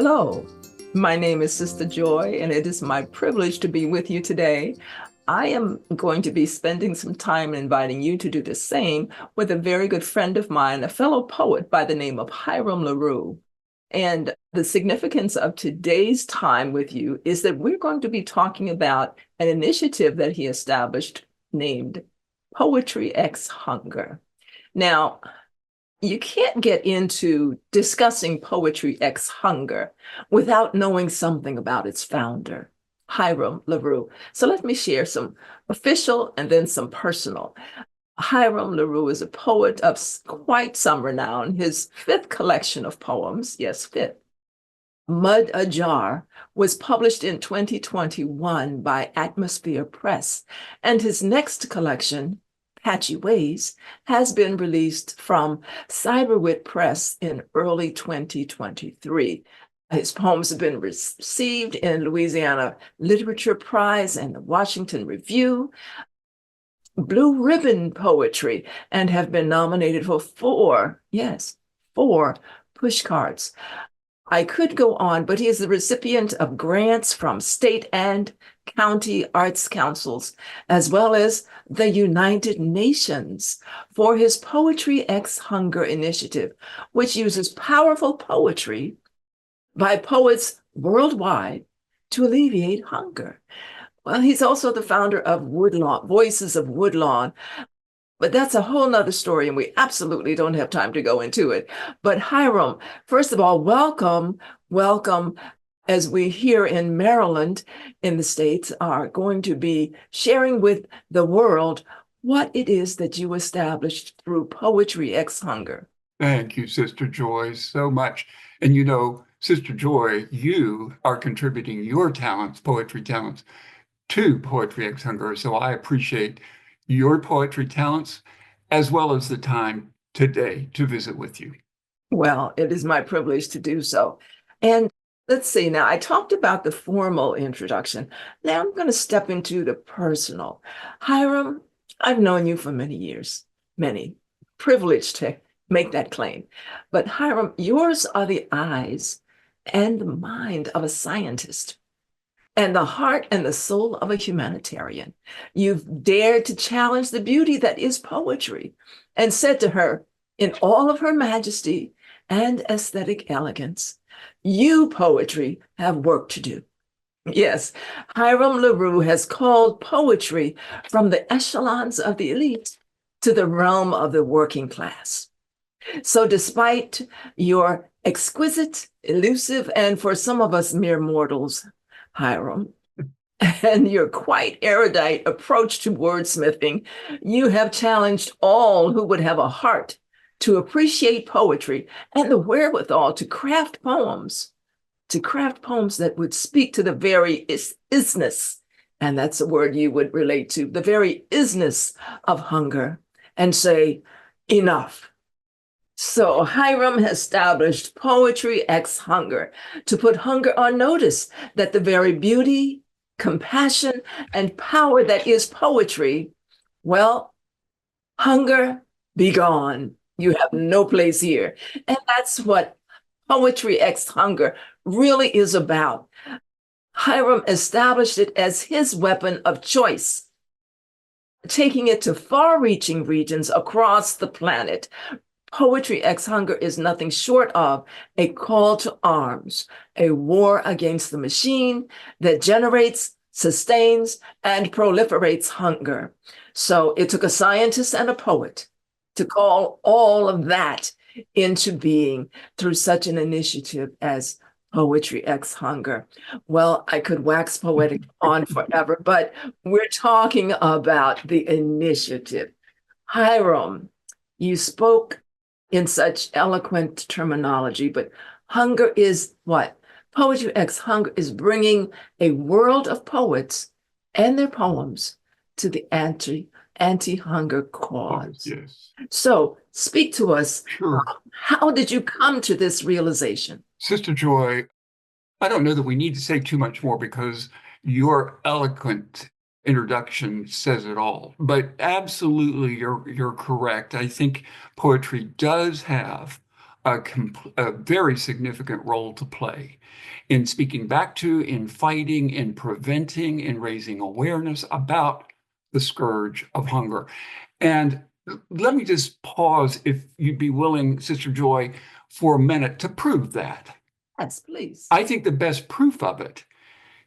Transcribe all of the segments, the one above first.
Hello, my name is Sister Joy, and it is my privilege to be with you today. I am going to be spending some time inviting you to do the same with a very good friend of mine, a fellow poet by the name of Hiram Larew. And the significance of today's time with you is that we're going to be talking about an initiative that he established named Poetry X Hunger. Now, you can't get into discussing Poetry X Hunger without knowing something about its founder, Hiram Larew. So let me share some official and then some personal. Hiram Larew is a poet of quite some renown. His fifth collection of poems, yes, fifth, Mud Ajar, was published in 2021 by Atmosphere Press, and his next collection, Patchy Ways, has been released from Cyberwit Press in early 2023. His poems have been received in Louisiana Literature Prize and the Washington Review, Blue Ribbon Poetry, and have been nominated for four pushcards. I could go on, but he is the recipient of grants from state and county arts councils, as well as the United Nations, for his Poetry X Hunger initiative, which uses powerful poetry by poets worldwide to alleviate hunger. Well, he's also the founder of Woodlawn, Voices of Woodlawn, but that's a whole nother story, and we absolutely don't have time to go into it. But Hiram, first of all, welcome. As we here in Maryland, in the States, are going to be sharing with the world what it is that you established through Poetry X Hunger. Thank you, Sister Joy, so much. And you know, Sister Joy, you are contributing your talents, poetry talents, to Poetry X Hunger. So I appreciate your poetry talents, as well as the time today to visit with you. Well, it is my privilege to do so. And let's see, now I talked about the formal introduction. Now I'm going to step into the personal. Hiram, I've known you for many years, many, privileged to make that claim. But Hiram, yours are the eyes and the mind of a scientist, and the heart and the soul of a humanitarian. You've dared to challenge the beauty that is poetry and said to her, in all of her majesty and aesthetic elegance, you, poetry, have work to do. Yes, Hiram Larew has called poetry from the echelons of the elite to the realm of the working class. So despite your exquisite, elusive, and for some of us mere mortals, Hiram, and your quite erudite approach to wordsmithing, you have challenged all who would have a heart to appreciate poetry and the wherewithal to craft poems that would speak to the very isness, and that's a word you would relate to, the very isness of hunger, and say, enough. So Hiram has established Poetry X Hunger to put hunger on notice that the very beauty, compassion, and power that is poetry, well, hunger, be gone. You have no place here. And that's what Poetry X Hunger really is about. Hiram established it as his weapon of choice, taking it to far-reaching regions across the planet. Poetry X Hunger is nothing short of a call to arms, a war against the machine that generates, sustains, and proliferates hunger. So it took a scientist and a poet to call all of that into being through such an initiative as Poetry X Hunger. Well, I could wax poetic on forever, but we're talking about the initiative. Hiram, you spoke in such eloquent terminology, but hunger is what? Poetry X Hunger is bringing a world of poets and their poems to the anti-hunger cause. Oh, yes. So speak to us. Sure. How did you come to this realization? Sister Joy, I don't know that we need to say too much more because your eloquent introduction says it all. But absolutely, you're correct. I think poetry does have a very significant role to play in speaking back to, in fighting, in preventing, in raising awareness about the scourge of hunger. And let me just pause, if you'd be willing, Sister Joy, for a minute to prove that. Yes, please. I think the best proof of it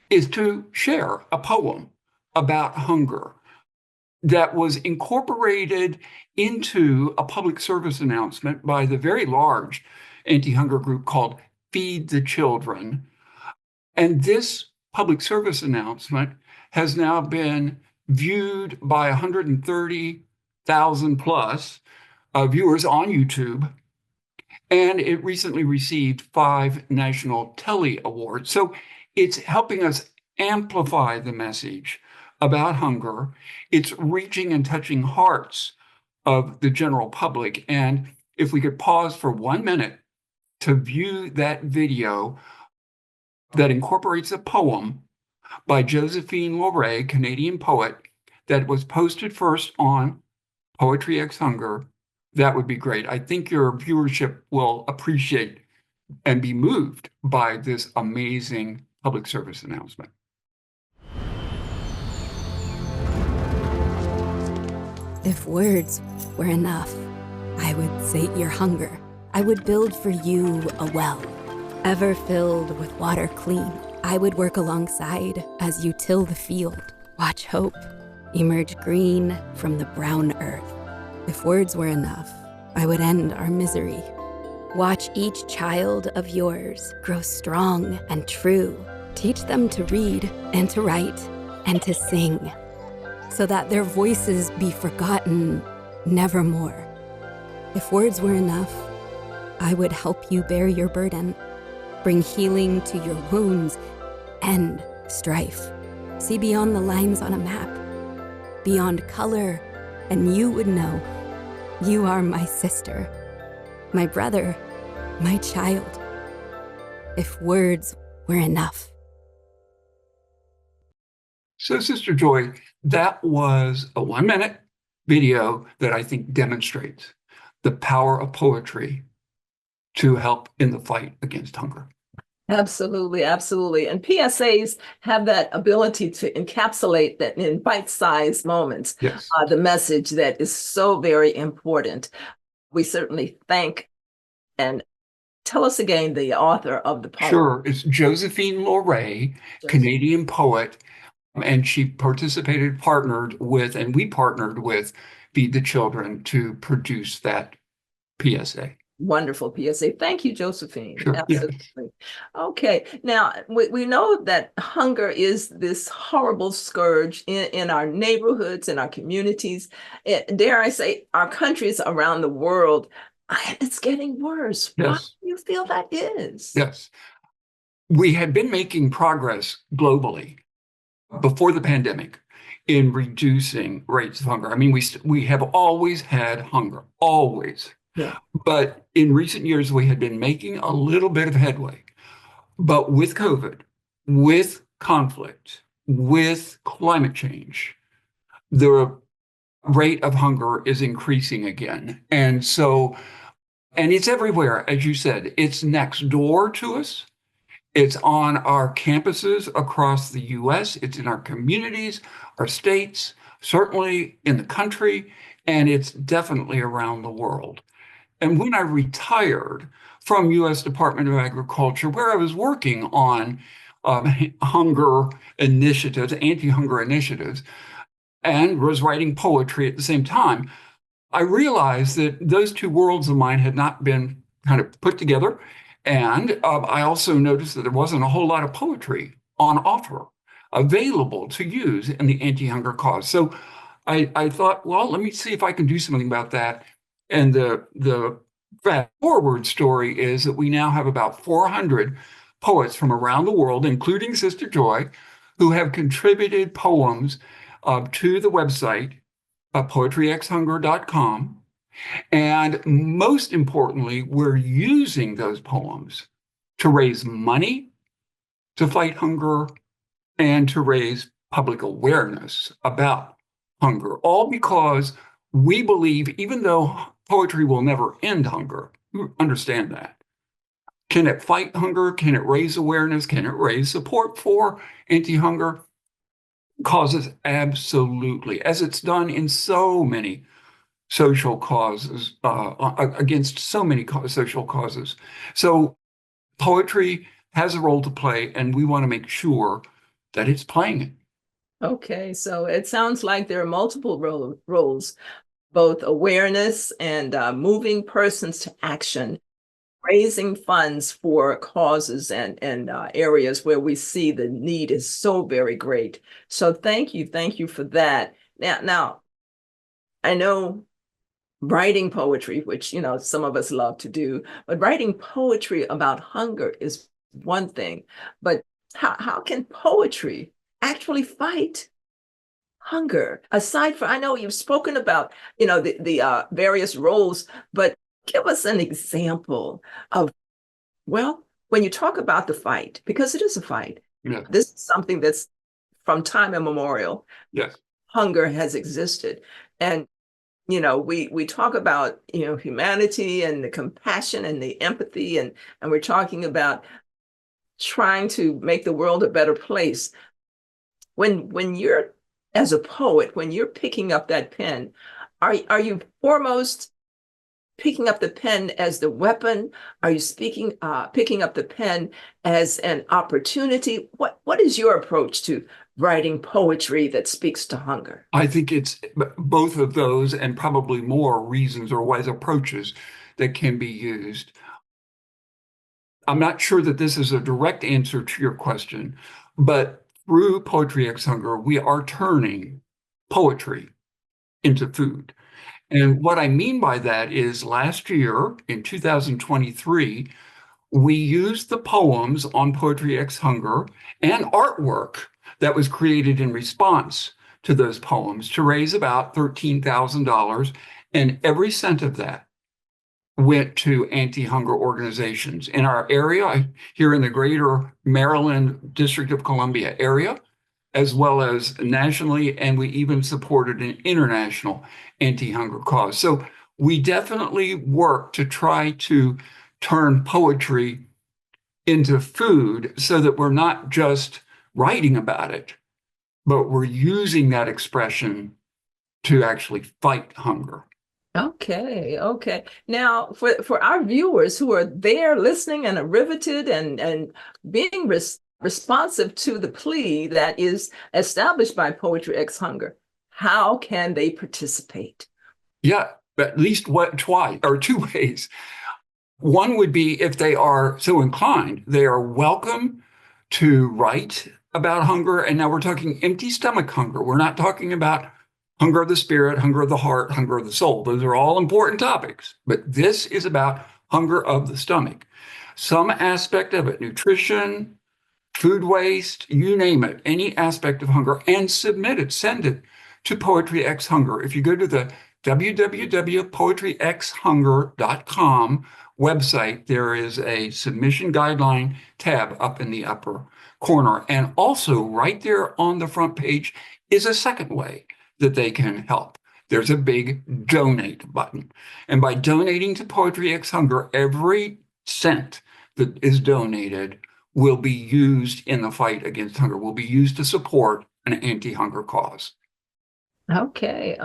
is to share a poem about hunger that was incorporated into a public service announcement by the very large anti-hunger group called Feed the Children. And this public service announcement has now been viewed by 130,000 plus viewers on YouTube. And it recently received 5 national Telly Awards. So it's helping us amplify the message about hunger. It's reaching and touching hearts of the general public. And if we could pause for 1 minute to view that video that incorporates a poem by Josephine Larew, Canadian poet, that was posted first on Poetry X Hunger, that would be great. I think your viewership will appreciate and be moved by this amazing public service announcement. If words were enough, I would sate your hunger. I would build for you a well, ever filled with water clean. I would work alongside as you till the field. Watch hope emerge green from the brown earth. If words were enough, I would end our misery. Watch each child of yours grow strong and true. Teach them to read and to write and to sing, so that their voices be forgotten nevermore. If words were enough, I would help you bear your burden, bring healing to your wounds, end strife. See beyond the lines on a map, beyond color, and you would know you are my sister, my brother, my child. If words were enough. So, Sister Joy, that was a 1 minute video that I think demonstrates the power of poetry to help in the fight against hunger. Absolutely, absolutely. And PSAs have that ability to encapsulate that in bite-sized moments, Yes. The message that is so very important. We certainly thank, and tell us again the author of the poem. Sure. It's Josephine Larew, Canadian poet, and she partnered with, and we partnered with Feed the Children to produce that PSA. Wonderful PSA. Thank you, Josephine. Sure. Absolutely. Yes. Okay. Now, we know that hunger is this horrible scourge in our neighborhoods, in our communities, dare I say, our countries around the world. It's getting worse. Yes. Why do you feel that is? Yes. We had been making progress globally before the pandemic in reducing rates of hunger. I mean, we have always had hunger, always. Yeah. But in recent years, we had been making a little bit of headway. But with COVID, with conflict, with climate change, the rate of hunger is increasing again. And it's everywhere, as you said. It's next door to us. It's on our campuses across the US. It's in our communities, our states, certainly in the country, and it's definitely around the world. And when I retired from US Department of Agriculture, where I was working on hunger initiatives, anti-hunger initiatives, and was writing poetry at the same time, I realized that those two worlds of mine had not been kind of put together. And I also noticed that there wasn't a whole lot of poetry on offer available to use in the anti-hunger cause. So I thought, well, let me see if I can do something about that. And the fast forward story is that we now have about 400 poets from around the world, including Sister Joy, who have contributed poems to the website, poetryxhunger.com. And most importantly, we're using those poems to raise money to fight hunger and to raise public awareness about hunger, all because we believe, even though poetry will never end hunger, understand that. Can it fight hunger? Can it raise awareness? Can it raise support for anti-hunger causes? Absolutely, as it's done in so many social causes, against so many social causes. So poetry has a role to play, and we want to make sure that it's playing it. Okay, so it sounds like there are multiple roles, both awareness and moving persons to action, raising funds for causes and areas where we see the need is so very great. So thank you for that. Now I know writing poetry, which some of us love to do, but writing poetry about hunger is one thing. But how can poetry actually fight hunger? Aside from, I know you've spoken about the various roles, but give us an example of, well, when you talk about the fight, because it is a fight. Yeah. This is something that's from time immemorial. Yes. Hunger has existed, and we talk about humanity and the compassion and the empathy, and we're talking about trying to make the world a better place. When you're, as a poet, when you're picking up that pen, are you foremost picking up the pen as the weapon? Are you picking up the pen as an opportunity? What is your approach to writing poetry that speaks to hunger? I think it's both of those and probably more reasons or wise approaches that can be used. I'm not sure that this is a direct answer to your question, but through Poetry X Hunger, we are turning poetry into food. And what I mean by that is last year in 2023, we used the poems on Poetry X Hunger and artwork that was created in response to those poems to raise about $13,000. And every cent of that went to anti-hunger organizations in our area, here in the greater Maryland District of Columbia area, as well as nationally, and we even supported an international anti-hunger cause. So we definitely work to try to turn poetry into food so that we're not just writing about it, but we're using that expression to actually fight hunger. Okay. Now, for our viewers who are there listening and are riveted and being responsive to the plea that is established by Poetry X Hunger, how can they participate? Yeah, at least two ways. One would be, if they are so inclined, they are welcome to write about hunger. And now we're talking empty stomach hunger. We're not talking about hunger of the spirit, hunger of the heart, hunger of the soul. Those are all important topics, but this is about hunger of the stomach. Some aspect of it, nutrition, food waste, you name it, any aspect of hunger, and send it to Poetry X Hunger. If you go to the www.poetryxhunger.com website, there is a submission guideline tab up in the upper corner. And also right there on the front page is a second way that they can help. There's a big donate button. And by donating to Poetry X Hunger, every cent that is donated will be used in the fight against hunger, will be used to support an anti-hunger cause. Okay.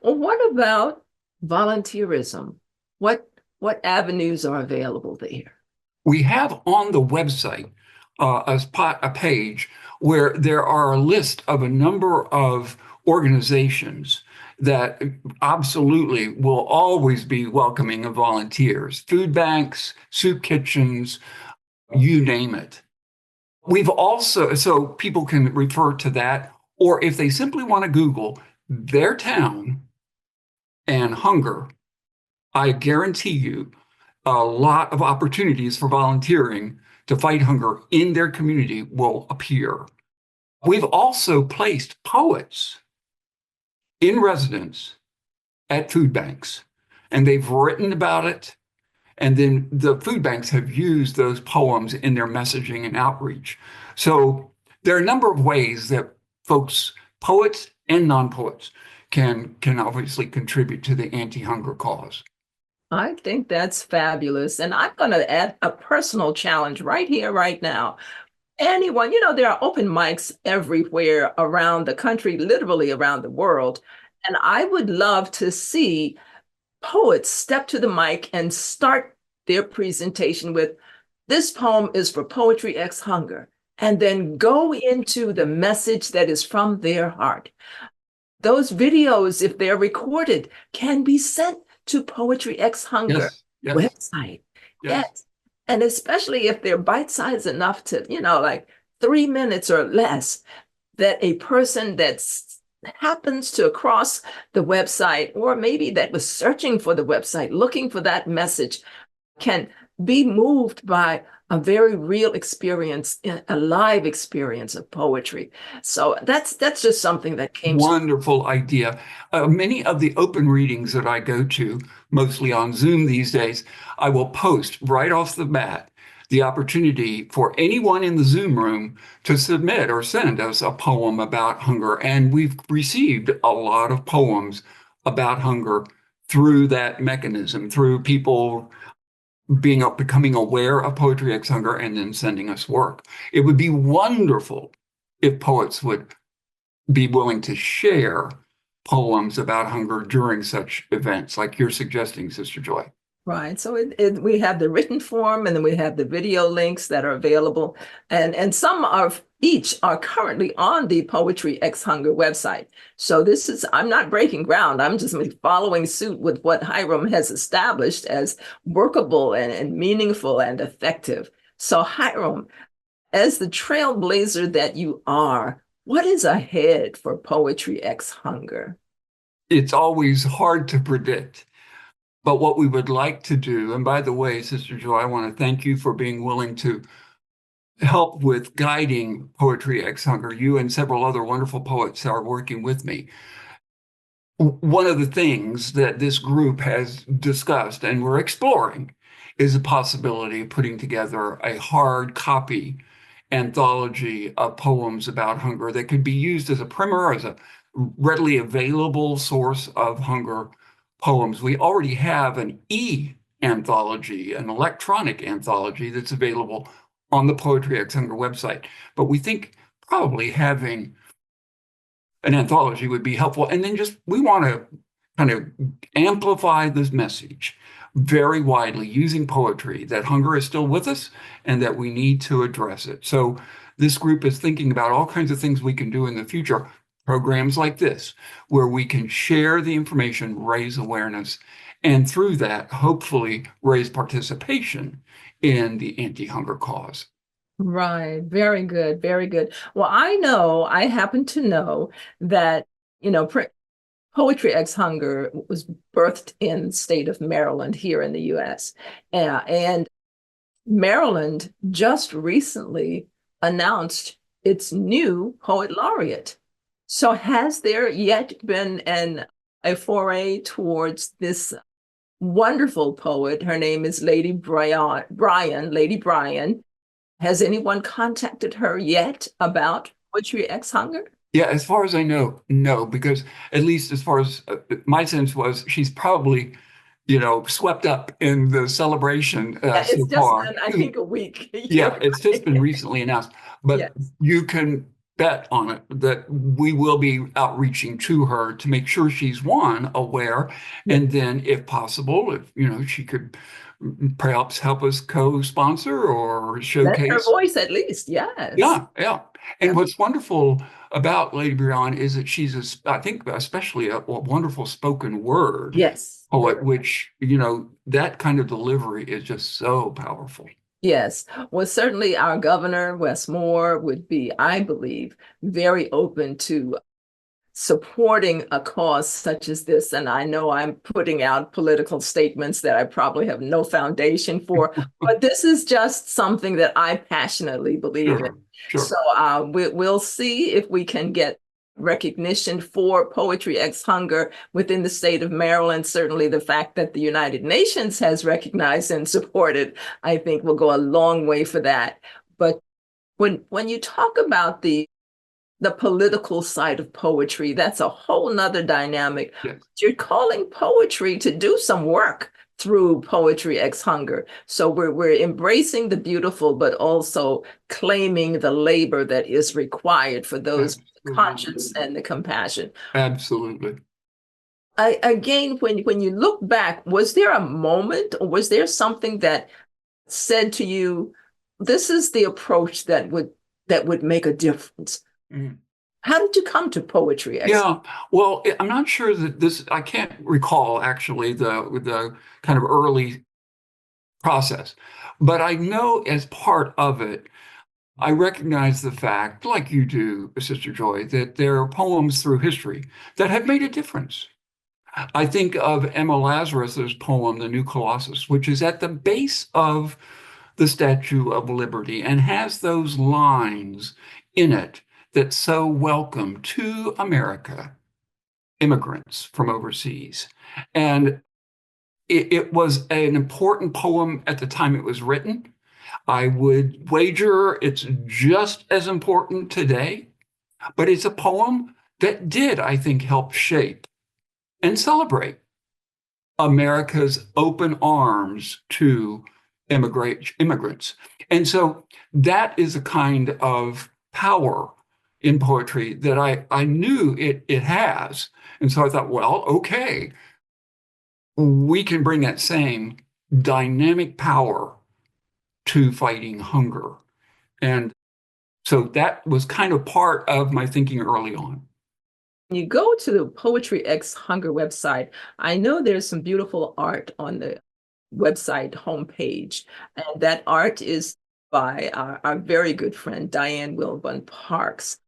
Well, what about volunteerism? What avenues are available there? We have on the website a page where there are a list of a number of organizations that absolutely will always be welcoming of volunteers, food banks, soup kitchens, you name it. We've also, so people can refer to that, or if they simply want to Google their town and hunger, I guarantee you a lot of opportunities for volunteering to fight hunger in their community will appear. We've also placed poets in residence at food banks, and they've written about it. And then the food banks have used those poems in their messaging and outreach. So there are a number of ways that folks, poets and non-poets, can obviously contribute to the anti-hunger cause. I think that's fabulous. And I'm going to add a personal challenge right here, right now. Anyone, there are open mics everywhere around the country, literally around the world. And I would love to see poets step to the mic and start their presentation with, this poem is for Poetry X Hunger, and then go into the message that is from their heart. Those videos, if they're recorded, can be sent to Poetry X Hunger Yes, website. yes. Yes. And especially if they're bite-sized enough to, like 3 minutes or less, that a person that happens to cross the website, or maybe that was searching for the website, looking for that message, can be moved by a very real experience, a live experience of poetry. So that's just something that came to. Wonderful idea. Many of the open readings that I go to, mostly on Zoom these days, I will post right off the bat the opportunity for anyone in the Zoom room to submit or send us a poem about hunger. And we've received a lot of poems about hunger through that mechanism, through people becoming aware of Poetry X Hunger and then sending us work. It would be wonderful if poets would be willing to share poems about hunger during such events like you're suggesting, Sister Joy. Right. So we have the written form, and then we have the video links that are available. And some of each are currently on the Poetry X Hunger website. So I'm not breaking ground. I'm just following suit with what Hiram has established as workable and meaningful and effective. So Hiram, as the trailblazer that you are, what is ahead for Poetry X Hunger? It's always hard to predict. But what we would like to do, and by the way, Sister Joy, I want to thank you for being willing to help with guiding Poetry X Hunger. You and several other wonderful poets are working with me. One of the things that this group has discussed and we're exploring is the possibility of putting together a hard copy anthology of poems about hunger that could be used as a primer, as a readily available source of hunger poems. We already have an e-anthology, an electronic anthology that's available on the Poetry X Hunger website. But we think probably having an anthology would be helpful. And then we want to kind of amplify this message very widely using poetry, that hunger is still with us and that we need to address it. So this group is thinking about all kinds of things we can do in the future. Programs like this, where we can share the information, raise awareness, and through that, hopefully raise participation in the anti-hunger cause. Right. Very good. Very good. Well, I happen to know that, Poetry X Hunger was birthed in the state of Maryland here in the US. And Maryland just recently announced its new poet laureate. So has there yet been a foray towards this wonderful poet? Her name is Lady Brian. Has anyone contacted her yet about Poetry X Hunger? Yeah, as far as I know, no, because at least as far as my sense was, she's probably, swept up in the celebration It's so just far. been, I think, a week. Yeah, it's just been recently announced, but Yes. you can bet on it that we will be outreaching to her to make sure she's aware, and then if possible, if she could perhaps help us co-sponsor or Let her showcase. voice at least, yes. Yeah. And what's wonderful about Lady Brian is that she's, I think, especially a wonderful spoken word Yes. poet, which, that kind of delivery is just so powerful. Yes. Well, certainly our governor, Wes Moore, would be, I believe, very open to supporting a cause such as this. And I know I'm putting out political statements that I probably have no foundation for, but this is just something that I passionately believe in. Sure. So we'll see if we can get recognition for Poetry X Hunger within the state of Maryland. Certainly the fact that the United Nations has recognized and supported, I think will go a long way for that. But when you talk about the political side of poetry, that's a whole nother dynamic. Yes. You're calling poetry to do some work through Poetry X Hunger. So we're embracing the beautiful, but also claiming the labor that is required for those with the conscience and the compassion. Absolutely. Again, when you look back, was there a moment or was there something that said to you, this is the approach that would make a difference? Mm. How did you come to Poetry X? Yeah, well, I'm not sure that I can't recall actually the kind of early process, but I know as part of it, I recognize the fact, like you do, Sister Joy, that there are poems through history that have made a difference. I think of Emma Lazarus's poem, The New Colossus, which is at the base of the Statue of Liberty and has those lines in it that so welcome to America immigrants from overseas. And it was an important poem at the time it was written. I would wager it's just as important today, but it's a poem that did, I think, help shape and celebrate America's open arms to immigrants. And so that is a kind of power in poetry that I knew it has. And so I thought, well, okay, we can bring that same dynamic power to fighting hunger. And so that was kind of part of my thinking early on. When you go to the Poetry X Hunger website, I know there's some beautiful art on the website homepage, and that art is by our very good friend Diane Wilburn Parks.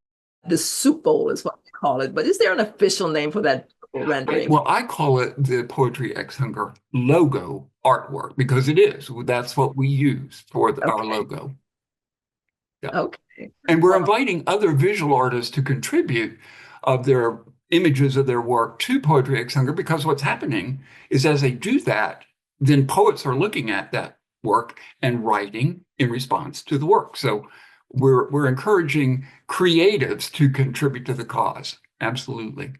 The soup bowl is what we call it, but is there an official name for that rendering? Well, I call it the Poetry X Hunger logo artwork because it is. That's what we use for our logo. Yeah. Okay. And we're inviting other visual artists to contribute of their images of their work to Poetry X Hunger, because what's happening is as they do that, then poets are looking at that work and writing in response to the work. So we're encouraging creatives to contribute to the cause. Absolutely.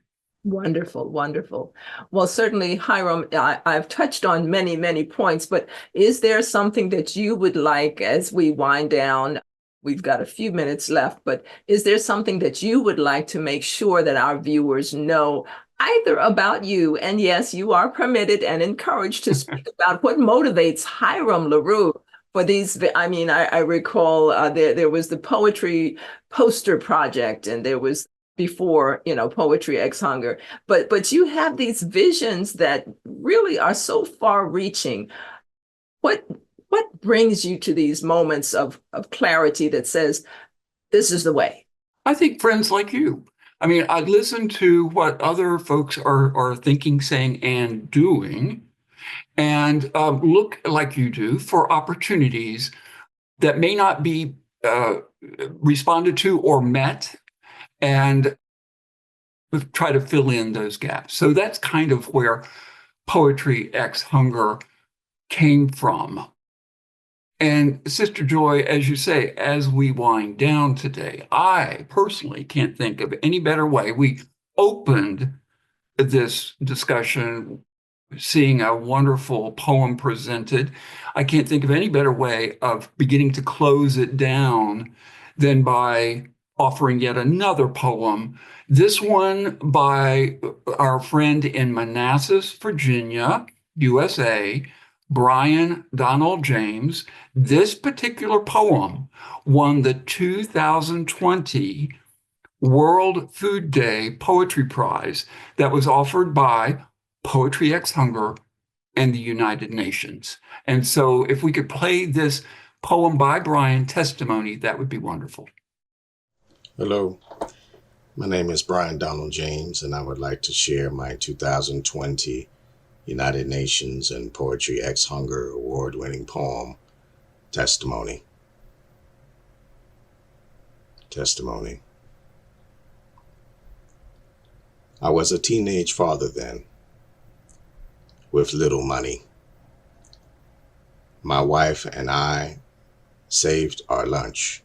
Wonderful, wonderful. Well, certainly, Hiram, I've touched on many, many points, but is there something that you would like as we wind down? We've got a few minutes left, but is there something that you would like to make sure that our viewers know either about you? And yes, you are permitted and encouraged to speak about what motivates Hiram Larew for these. I mean, I recall there was the poetry poster project, and there was before, Poetry X Hunger, but you have these visions that really are so far reaching. What brings you to these moments of clarity that says, this is the way? I think friends like you. I mean, I listen to what other folks are thinking, saying, and doing, and look like you do for opportunities that may not be responded to or met, and try to fill in those gaps. So that's kind of where Poetry X Hunger came from. And Sister Joy, as you say, as we wind down today, I personally can't think of any better way. We opened this discussion seeing a wonderful poem presented. I can't think of any better way of beginning to close it down than by offering yet another poem. This one by our friend in Manassas, Virginia, USA, Brian Donnell James. This particular poem won the 2020 World Food Day Poetry Prize that was offered by Poetry X Hunger and the United Nations. And so if we could play this poem by Brian, Testimony, that would be wonderful. Hello, my name is Brian Donnell James, and I would like to share my 2020 United Nations and Poetry X Hunger award-winning poem, Testimony. Testimony. I was a teenage father then, with little money. My wife and I saved our lunch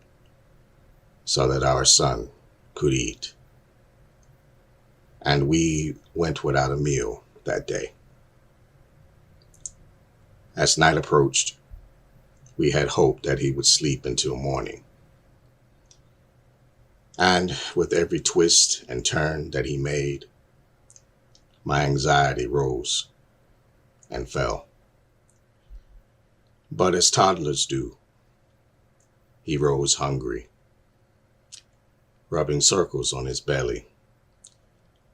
so that our son could eat. And we went without a meal that day. As night approached, we had hoped that he would sleep until morning. And with every twist and turn that he made, my anxiety rose and fell. But as toddlers do, he rose hungry, rubbing circles on his belly.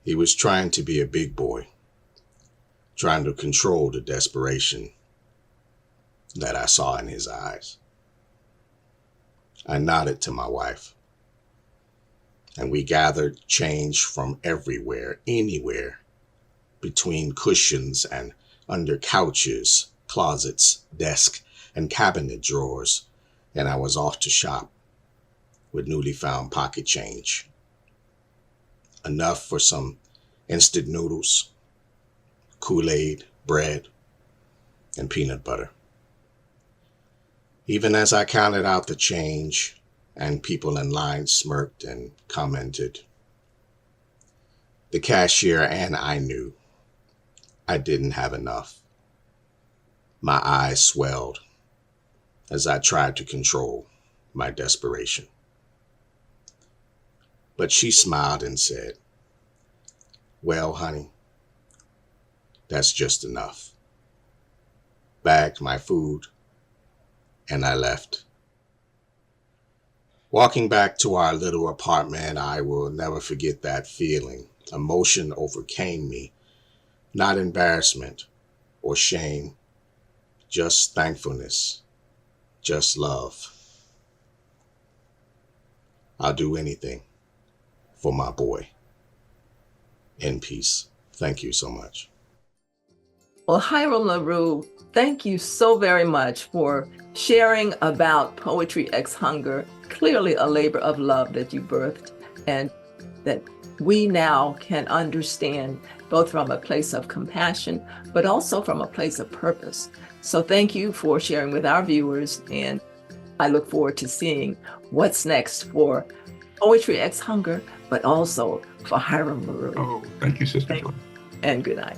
He was trying to be a big boy, trying to control the desperation that I saw in his eyes. I nodded to my wife, and we gathered change from everywhere, anywhere, between cushions and under couches, closets, desk, and cabinet drawers, and I was off to shop with newly found pocket change. Enough for some instant noodles, Kool-Aid, bread, and peanut butter. Even as I counted out the change and people in line smirked and commented, the cashier and I knew I didn't have enough. My eyes swelled as I tried to control my desperation. But she smiled and said, "Well, honey, that's just enough." Bagged my food, and I left. Walking back to our little apartment, I will never forget that feeling. Emotion overcame me, not embarrassment or shame, just thankfulness, just love. I'll do anything for my boy. In peace. Thank you so much. Well, Hiram Larew, thank you so very much for sharing about Poetry X Hunger, clearly a labor of love that you birthed, and that we now can understand both from a place of compassion, but also from a place of purpose. So thank you for sharing with our viewers, and I look forward to seeing what's next for Poetry X Hunger, but also for Hiram Larew. Oh, thank you, Sister Joy. And good night.